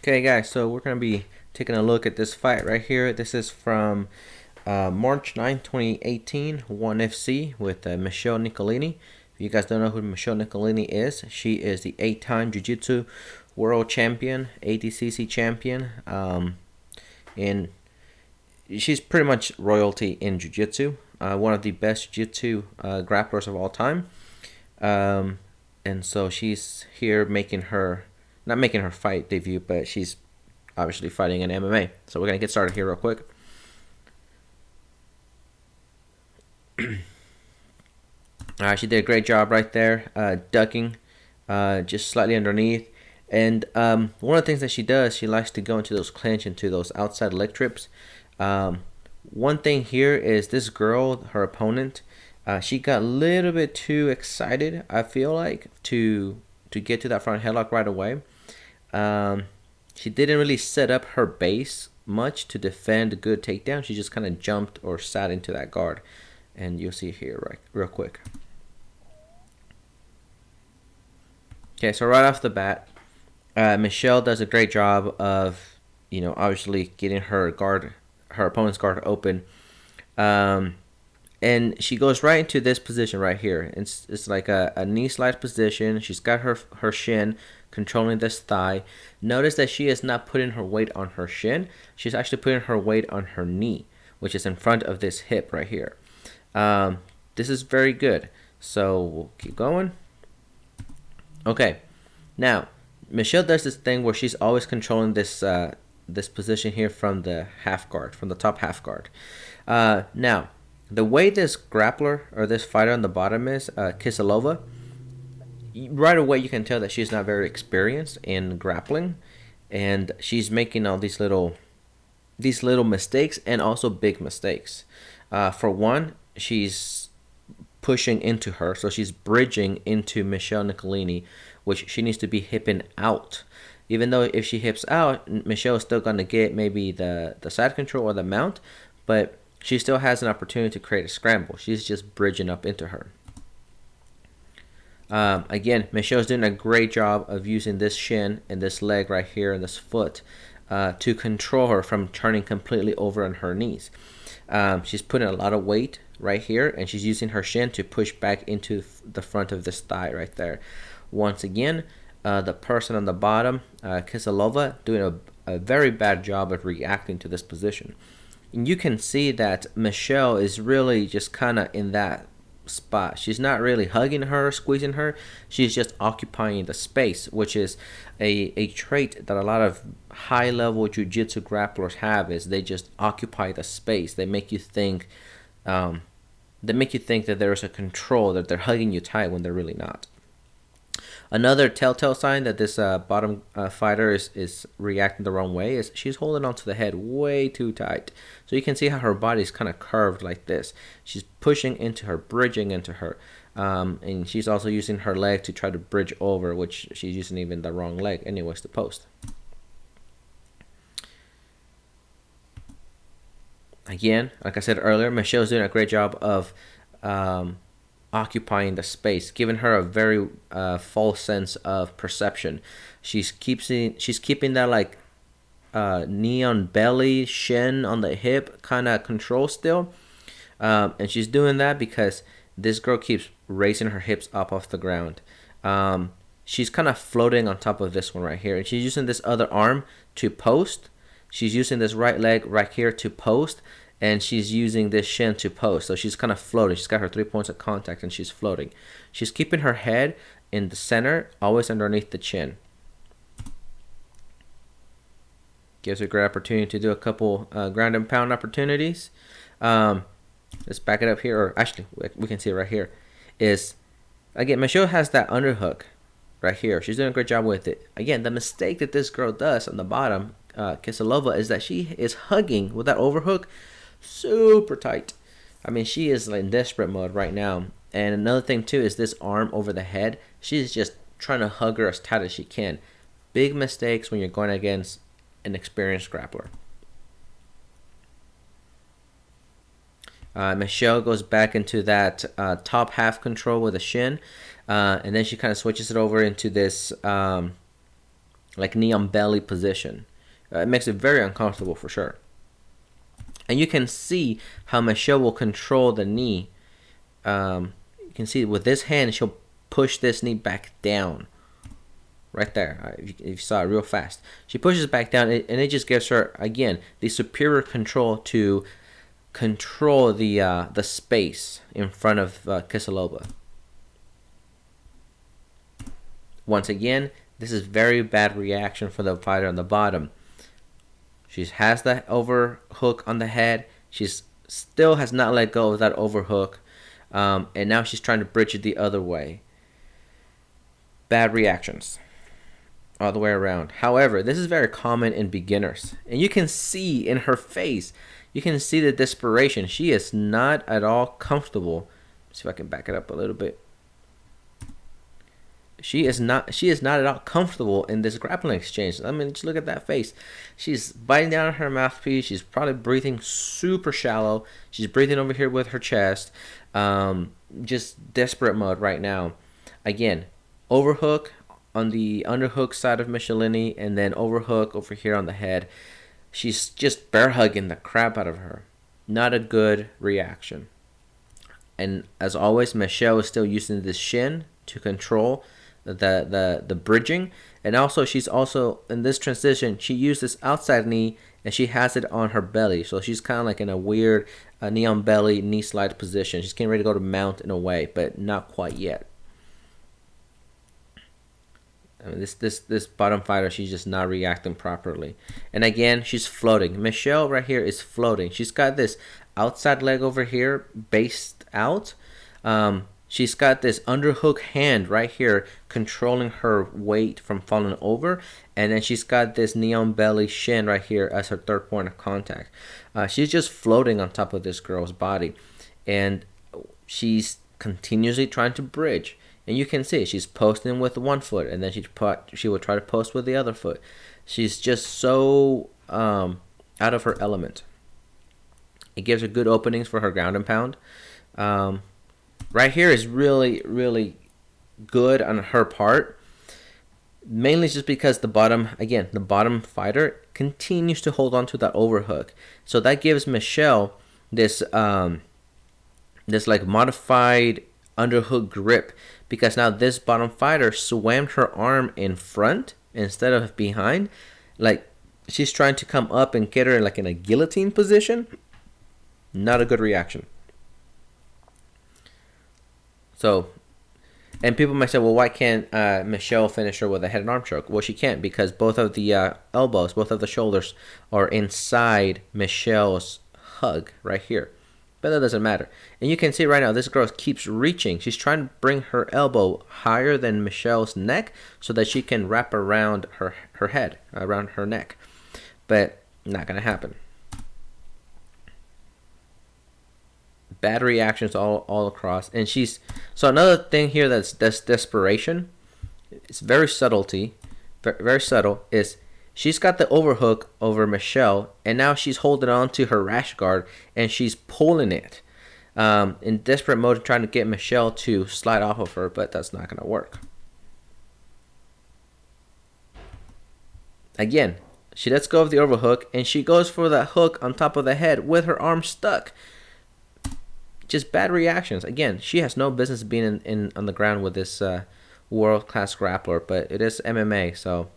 Okay, guys, so we're going to be taking a look at this fight right here. This is from March 9, 2018, 1FC with Michelle Nicolini. If you guys don't know who Michelle Nicolini is, she is the 8-time Jiu-Jitsu world champion, ADCC champion, and she's pretty much royalty in Jiu-Jitsu. One of the best Jiu-Jitsu grapplers of all time. And so she's here making her, not making her fight debut, but she's obviously fighting in MMA. So we're going to get started here real quick. She did a great job right there, ducking just slightly underneath. And one of the things that she does, she likes to go into those clinch, into those outside leg trips. One thing here is this girl, her opponent, she got a little bit too excited, I feel like, to get to that front headlock right away. She didn't really set up her base much to defend a good takedown. She just kind of jumped or sat into that guard. And you'll see here right real quick. Okay, so right off the bat, Michelle does a great job of, obviously getting her opponent's guard open. And she goes right into this position right here. It's like a knee slide position. She's got her shin controlling this thigh. Notice that she is not putting her weight on her shin. She's actually putting her weight on her knee, which is in front of this hip right here. This is very good. So we'll keep going. Okay, now Michelle does this thing where she's always controlling this this position here from the half guard, from the top half guard. Now, the way this grappler or this fighter on the bottom is, Kisilova, right away you can tell that she's not very experienced in grappling, and she's making all these little mistakes, and also big mistakes. For one, she's pushing into her, so she's bridging into Michelle Nicolini, which she needs to be hipping out. Even though if she hips out, Michelle is still going to get maybe the side control or the mount, but she still has an opportunity to create a scramble. She's just bridging up into her. Again, Michelle's doing a great job of using this shin and this leg right here and this foot to control her from turning completely over on her knees. She's putting a lot of weight right here, and she's using her shin to push back into the front of this thigh right there. Once again, the person on the bottom, Kisilova, doing a very bad job of reacting to this position. And you can see that Michelle is really just kind of in that spot. She's not really hugging her, squeezing her. She's just occupying the space, which is a trait that a lot of high-level jiu-jitsu grapplers have, is they just occupy the space. They make you think that there's a control, that they're hugging you tight when they're really not. Another telltale sign that this bottom fighter is reacting the wrong way is she's holding onto the head way too tight. So you can see how her body's kind of curved like this. She's pushing into her, bridging into her. And she's also using her leg to try to bridge over, which she's using even the wrong leg anyways to post. Again, like I said earlier, Michelle's doing a great job of occupying the space, giving her a very false sense of perception. She's keeping that like knee on belly, shin on the hip kind of control still, and she's doing that because this girl keeps raising her hips up off the ground. She's kind of floating on top of this one right here, and she's using this other arm to post. She's using this right leg right here to post, and she's using this shin to post. So she's kind of floating. She's got her 3 points of contact, and she's floating. She's keeping her head in the center, always underneath the chin. Gives her a great opportunity to do a couple ground and pound opportunities. Let's back it up here, or actually, we can see it right here. Again, Michelle has that underhook right here. She's doing a great job with it. Again, the mistake that this girl does on the bottom, Kisilova, is that she is hugging with that overhook super tight. I mean, she is like in desperate mode right now. And another thing too is this arm over the head. She's just trying to hug her as tight as she can. Big mistakes when you're going against an experienced grappler. Michelle goes back into that top half control with a shin, and then she kind of switches it over into this like knee on belly position. It makes it very uncomfortable for sure. And you can see how Michelle will control the knee. You can see with this hand, she'll push this knee back down. Right there, if you saw it real fast. She pushes it back down, and it just gives her, again, the superior control to control the space in front of Kiselova. Once again, this is very bad reaction for the fighter on the bottom. She has that overhook on the head. She's still has not let go of that overhook. And now she's trying to bridge it the other way. Bad reactions all the way around. However, this is very common in beginners. And you can see in her face, you can see the desperation. She is not at all comfortable. Let's see if I can back it up a little bit. She is not at all comfortable in this grappling exchange. I mean, just look at that face. She's biting down on her mouthpiece. She's probably breathing super shallow. She's breathing over here with her chest. Just desperate mode right now. Again, overhook on the underhook side of Michelini, and then overhook over here on the head. She's just bear hugging the crap out of her. Not a good reaction. And as always, Michelle is still using this shin to control the bridging, and also she's also in this transition, she used this outside knee and she has it on her belly, so she's kind of like in a weird knee on belly, knee slide position. She's getting ready to go to mount in a way, but not quite yet. I mean, this bottom fighter, she's just not reacting properly. And again, she's floating. Michelle right here is floating. She's got this outside leg over here based out. She's got this underhook hand right here controlling her weight from falling over. And then she's got this knee on belly shin right here as her third point of contact. She's just floating on top of this girl's body. And she's continuously trying to bridge. And you can see she's posting with one foot, and then she will try to post with the other foot. She's just so out of her element. It gives her good openings for her ground and pound. Right here is really, really good on her part. Mainly just because the bottom fighter continues to hold on to that overhook. So that gives Michelle this like modified underhook grip, because now this bottom fighter swam her arm in front instead of behind. Like she's trying to come up and get her like in a guillotine position. Not a good reaction. So, and people might say, well, why can't Michelle finish her with a head and arm choke? Well, she can't, because both of the elbows, both of the shoulders are inside Michelle's hug right here. But that doesn't matter. And you can see right now, this girl keeps reaching. She's trying to bring her elbow higher than Michelle's neck so that she can wrap around her head, around her neck. But not going to happen. Bad reactions all across. And so another thing here that's desperation. It's very very subtle, is she's got the overhook over Michelle, and now she's holding on to her rash guard and she's pulling it in desperate mode, trying to get Michelle to slide off of her, but that's not going to work. Again, she lets go of the overhook and she goes for that hook on top of the head with her arm stuck. Just bad reactions. Again, she has no business being on the ground with this world-class grappler, but it is MMA, so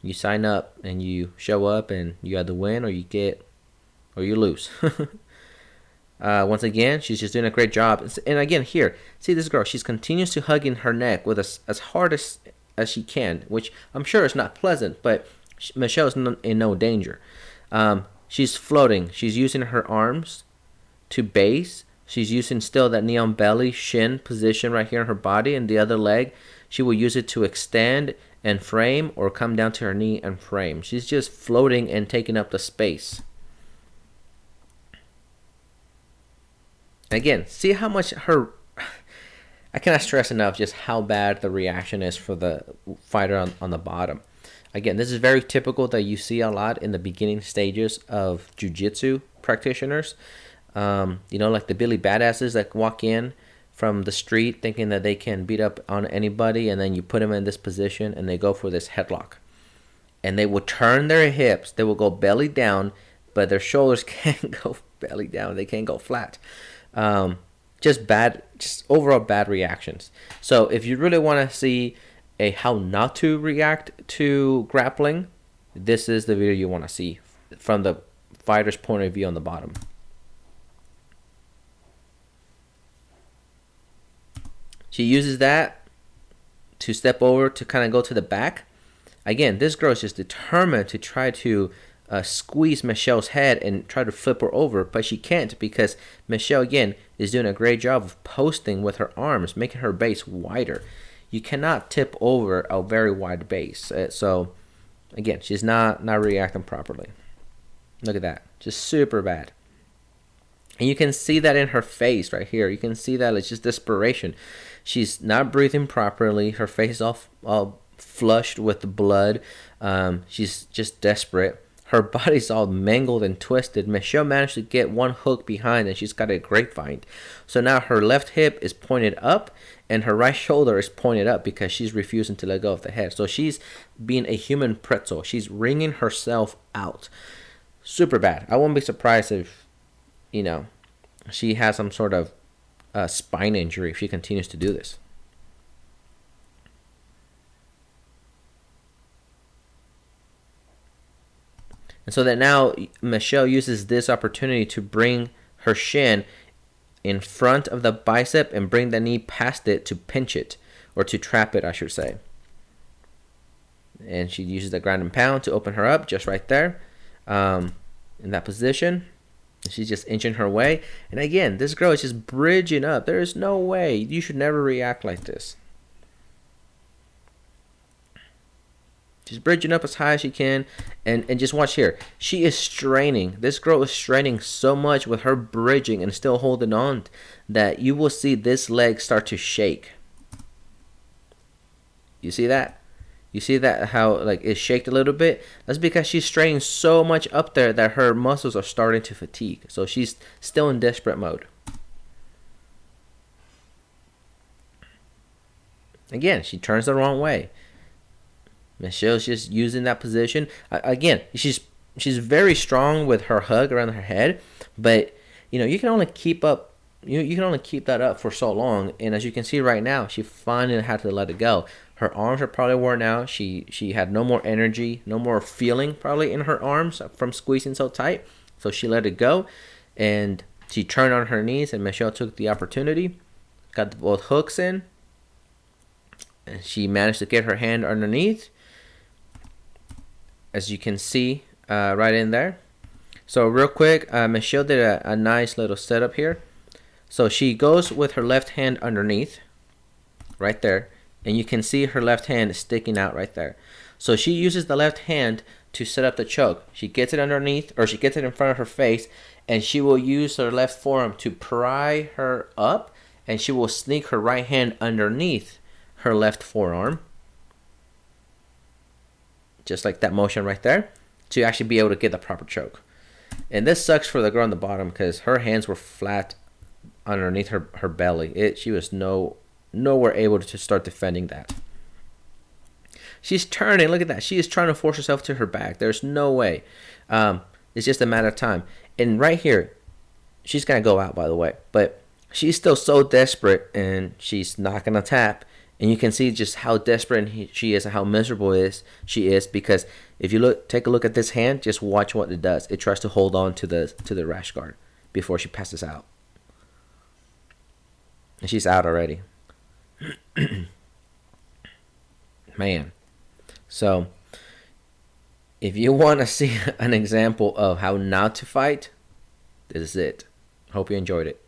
you sign up and you show up and you either win or you lose. Once again, she's just doing a great job. And again, here, see this girl, she's continues to hugging her neck with as hard as she can, which I'm sure is not pleasant, but Michelle's in no danger. She's floating. She's using her arms to base. She's using still that knee on belly shin position right here in her body, and the other leg she will use it to extend and frame, or come down to her knee and frame. She's just floating and taking up the space. Again, see how much I cannot stress enough just how bad the reaction is for the fighter on the bottom. Again, this is very typical that you see a lot in the beginning stages of jiu-jitsu practitioners. Like the Billy Badasses that walk in from the street thinking that they can beat up on anybody, and then you put them in this position and they go for this headlock. and they will turn their hips. They will go belly down, but their shoulders can't go belly down. They can't go flat. Just overall bad reactions. So if you really want to see a how not to react to grappling, this is the video you want to see from the fighter's point of view on the bottom. She uses that to step over to kind of go to the back. Again, this girl is just determined to try to squeeze Michelle's head and try to flip her over, but she can't because Michelle, again, is doing a great job of posting with her arms, making her base wider. You cannot tip over a very wide base. So, again, she's not reacting properly. Look at that. Just super bad. And you can see that in her face right here. You can see that it's just desperation. She's not breathing properly. Her face is all flushed with blood. She's just desperate. Her body's all mangled and twisted. Michelle managed to get one hook behind, and she's got a grapevine. So now her left hip is pointed up, and her right shoulder is pointed up because she's refusing to let go of the head. So she's being a human pretzel. She's wringing herself out. Super bad. I won't be surprised if, she has some sort of spine injury if she continues to do this. And so that now Michelle uses this opportunity to bring her shin in front of the bicep and bring the knee past it to pinch it, or to trap it, I should say. And she uses the ground and pound to open her up just right there in that position. She's just inching her way. And again, this girl is just bridging up. There is no way. You should never react like this. She's bridging up as high as she can. And just watch here. She is straining. This girl is straining so much with her bridging and still holding on that you will see this leg start to shake. You see that? You see that how it shaked a little bit? That's because she's straining so much up there that her muscles are starting to fatigue. So she's still in desperate mode. Again, she turns the wrong way. Michelle's just using that position. Again, she's very strong with her hug around her head, but you can only keep up. You can only keep that up for so long. And as you can see right now, she finally had to let it go. Her arms are probably worn out. She had no more energy, no more feeling probably in her arms from squeezing so tight. So she let it go, and she turned on her knees, and Michelle took the opportunity, got both hooks in, and she managed to get her hand underneath, as you can see right in there. So real quick, Michelle did a nice little setup here. So she goes with her left hand underneath, right there. And you can see her left hand sticking out right there. So she uses the left hand to set up the choke. She gets it underneath, or she gets it in front of her face, and she will use her left forearm to pry her up, and she will sneak her right hand underneath her left forearm. Just like that motion right there, to actually be able to get the proper choke. And this sucks for the girl on the bottom because her hands were flat underneath her belly. She was nowhere able to start defending that. She's turning. Look at that. She is trying to force herself to her back. There's no way. It's just a matter of time. And right here, she's going to go out, by the way. But she's still so desperate, and she's not going to tap. And you can see just how desperate she is and how miserable she is. Because if you take a look at this hand, just watch what it does. It tries to hold on to the rash guard before she passes out. And she's out already. Man. So if you want to see an example of how not to fight, this is it. Hope you enjoyed it.